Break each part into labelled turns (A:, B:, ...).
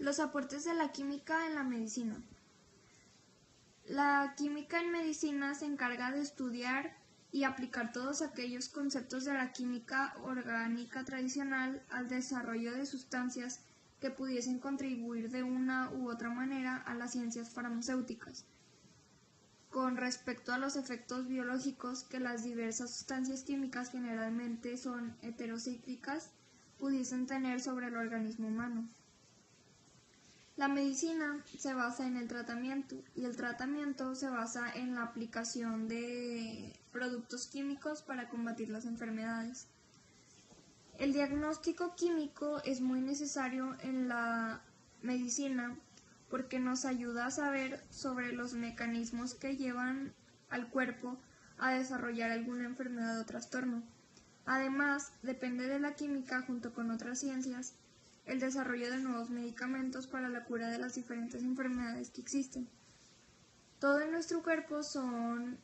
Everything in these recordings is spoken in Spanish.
A: Los aportes de la química en la medicina. La química en medicina se encarga de estudiar y aplicar todos aquellos conceptos de la química orgánica tradicional al desarrollo de sustancias que pudiesen contribuir de una u otra manera a las ciencias farmacéuticas. Con respecto a los efectos biológicos que las diversas sustancias químicas, generalmente son heterocíclicas, pudiesen tener sobre el organismo humano. La medicina se basa en el tratamiento y el tratamiento se basa en la aplicación de productos químicos para combatir las enfermedades. El diagnóstico químico es muy necesario en la medicina porque nos ayuda a saber sobre los mecanismos que llevan al cuerpo a desarrollar alguna enfermedad o trastorno. Además, depende de la química junto con otras ciencias el desarrollo de nuevos medicamentos para la cura de las diferentes enfermedades que existen. Todo en nuestro cuerpo son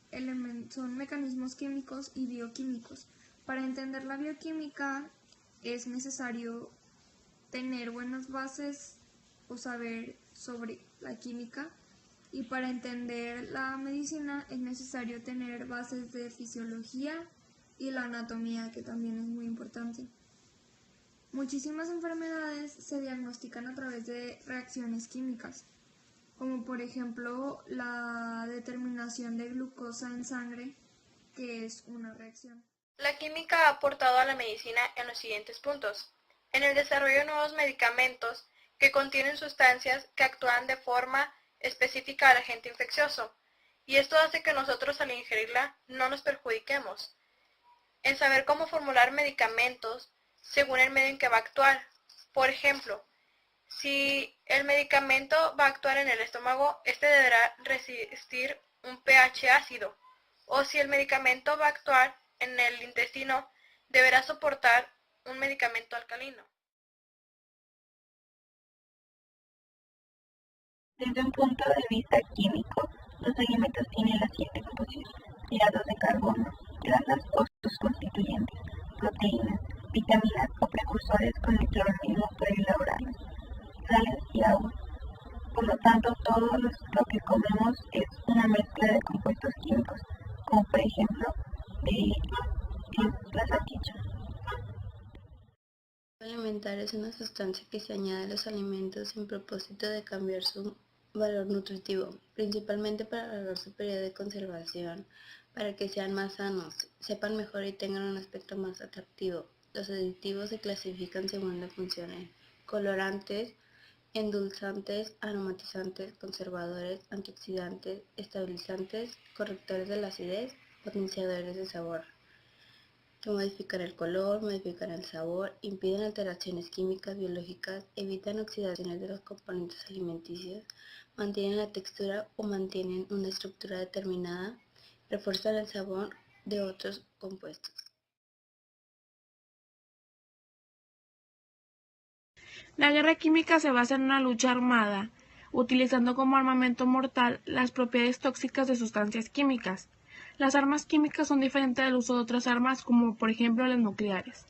A: mecanismos químicos y bioquímicos. Para entender la bioquímica es necesario tener buenas bases o saber sobre la química, y para entender la medicina es necesario tener bases de fisiología y la anatomía, que también es muy importante. Muchísimas enfermedades se diagnostican a través de reacciones químicas, como por ejemplo la determinación de glucosa en sangre, que es una reacción.
B: La química ha aportado a la medicina en los siguientes puntos: en el desarrollo de nuevos medicamentos que contienen sustancias que actúan de forma específica al agente infeccioso, y esto hace que nosotros al ingerirla no nos perjudiquemos. En saber cómo formular medicamentos según el medio en que va a actuar. Por ejemplo, si el medicamento va a actuar en el estómago, este deberá resistir un pH ácido, o si el medicamento va a actuar en el intestino, deberá soportar un medicamento alcalino.
C: Desde un punto de vista químico, los alimentos tienen la siguiente composición: hidratos de carbono, grasas o sus constituyentes, proteínas, vitaminas o precursores con el que el organismo puede elaborarlas, sales y agua. Por lo tanto, todo lo que comemos es una mezcla de compuestos químicos, como por ejemplo la salchicha.
D: El alimentar es una sustancia que se añade a los alimentos sin propósito de cambiar su valor nutritivo, principalmente para alargar su periodo de conservación, para que sean más sanos, sepan mejor y tengan un aspecto más atractivo. Los aditivos se clasifican según la función en colorantes, endulzantes, aromatizantes, conservadores, antioxidantes, estabilizantes, correctores de la acidez, potenciadores de sabor, que modifican el color, modifican el sabor, impiden alteraciones químicas, biológicas, evitan oxidaciones de los componentes alimenticios, mantienen la textura o mantienen una estructura determinada, refuerzan el sabor de otros compuestos.
E: La guerra química se basa en una lucha armada, utilizando como armamento mortal las propiedades tóxicas de sustancias químicas. Las armas químicas son diferentes del uso de otras armas, como por ejemplo las nucleares,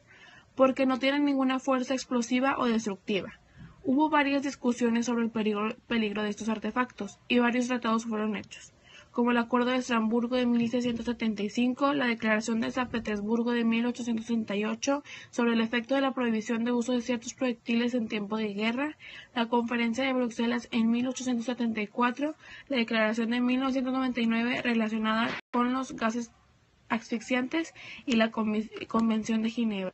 E: porque no tienen ninguna fuerza explosiva o destructiva. Hubo varias discusiones sobre el peligro de estos artefactos, y varios tratados fueron hechos, como el Acuerdo de Estrasburgo de 1675, la Declaración de San Petersburgo de 1868 sobre el efecto de la prohibición de uso de ciertos proyectiles en tiempo de guerra, la Conferencia de Bruselas en 1874, la Declaración de 1999 relacionada con los gases asfixiantes y la Convención de Ginebra.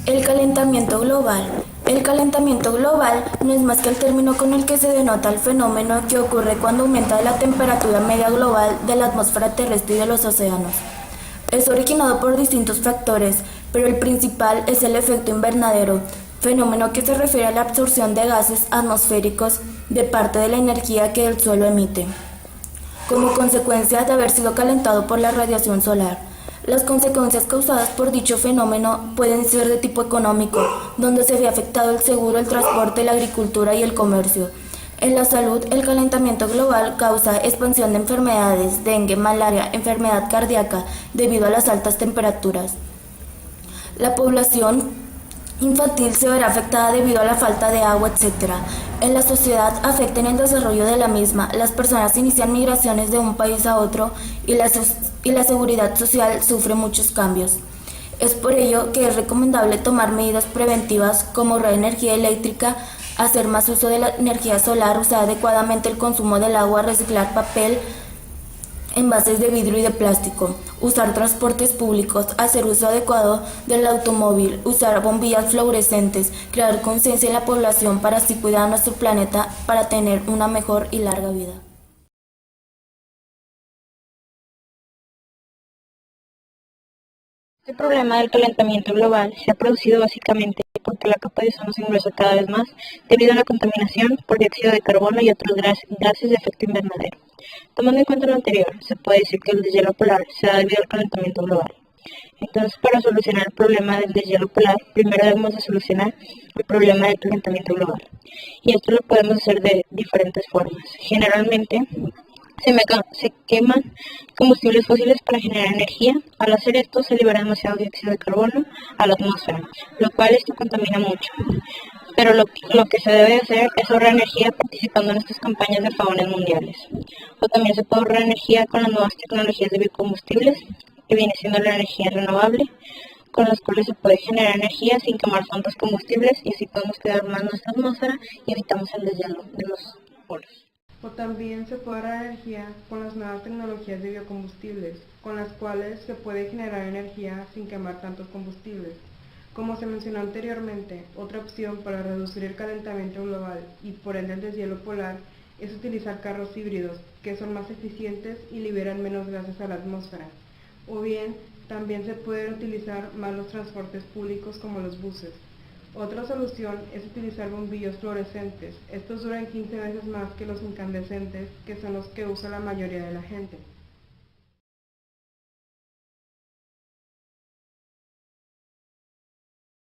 F: El calentamiento global. El calentamiento global no es más que el término con el que se denota el fenómeno que ocurre cuando aumenta la temperatura media global de la atmósfera terrestre y de los océanos. Es originado por distintos factores, pero el principal es el efecto invernadero, fenómeno que se refiere a la absorción de gases atmosféricos de parte de la energía que el suelo emite, como consecuencia de haber sido calentado por la radiación solar. Las consecuencias causadas por dicho fenómeno pueden ser de tipo económico, donde se ve afectado el seguro, el transporte, la agricultura y el comercio. En la salud, el calentamiento global causa expansión de enfermedades, dengue, malaria, enfermedad cardíaca, debido a las altas temperaturas. La población infantil se verá afectada debido a la falta de agua, etc. En la sociedad afecta en el desarrollo de la misma. Las personas inician migraciones de un país a otro y la seguridad social sufre muchos cambios. Es por ello que es recomendable tomar medidas preventivas como ahorrar energía eléctrica, hacer más uso de la energía solar, usar adecuadamente el consumo del agua, reciclar papel, envases de vidrio y de plástico, usar transportes públicos, hacer uso adecuado del automóvil, usar bombillas fluorescentes, crear conciencia en la población para así cuidar nuestro planeta para tener una mejor y larga vida.
C: Este problema del calentamiento global se ha producido básicamente porque la capa de ozono se engrosó cada vez más debido a la contaminación por dióxido de carbono y otros gases de efecto invernadero. Tomando en cuenta lo anterior, se puede decir que el deshielo polar se da debido al calentamiento global. Entonces, para solucionar el problema del deshielo polar, primero debemos de solucionar el problema del calentamiento global. Y esto lo podemos hacer de diferentes formas. Generalmente, se queman combustibles fósiles para generar energía. Al hacer esto se libera demasiado dióxido de carbono a la atmósfera, lo cual esto contamina mucho. Pero lo que se debe hacer es ahorrar energía participando en estas campañas de pavones mundiales. O también se puede ahorrar energía con las nuevas tecnologías de biocombustibles, que viene siendo la energía renovable, con las cuales se puede generar energía sin quemar tantos combustibles y así podemos cuidar más nuestra atmósfera y evitamos el deshielo de los polos.
G: O también se puede ahorrar energía con las nuevas tecnologías de biocombustibles, con las cuales se puede generar energía sin quemar tantos combustibles. Como se mencionó anteriormente, otra opción para reducir el calentamiento global y por ende el deshielo polar es utilizar carros híbridos, que son más eficientes y liberan menos gases a la atmósfera. O bien, también se pueden utilizar más los transportes públicos como los buses. Otra solución es utilizar bombillos fluorescentes. Estos duran 15 veces más que los incandescentes, que son los que usa la mayoría de la gente.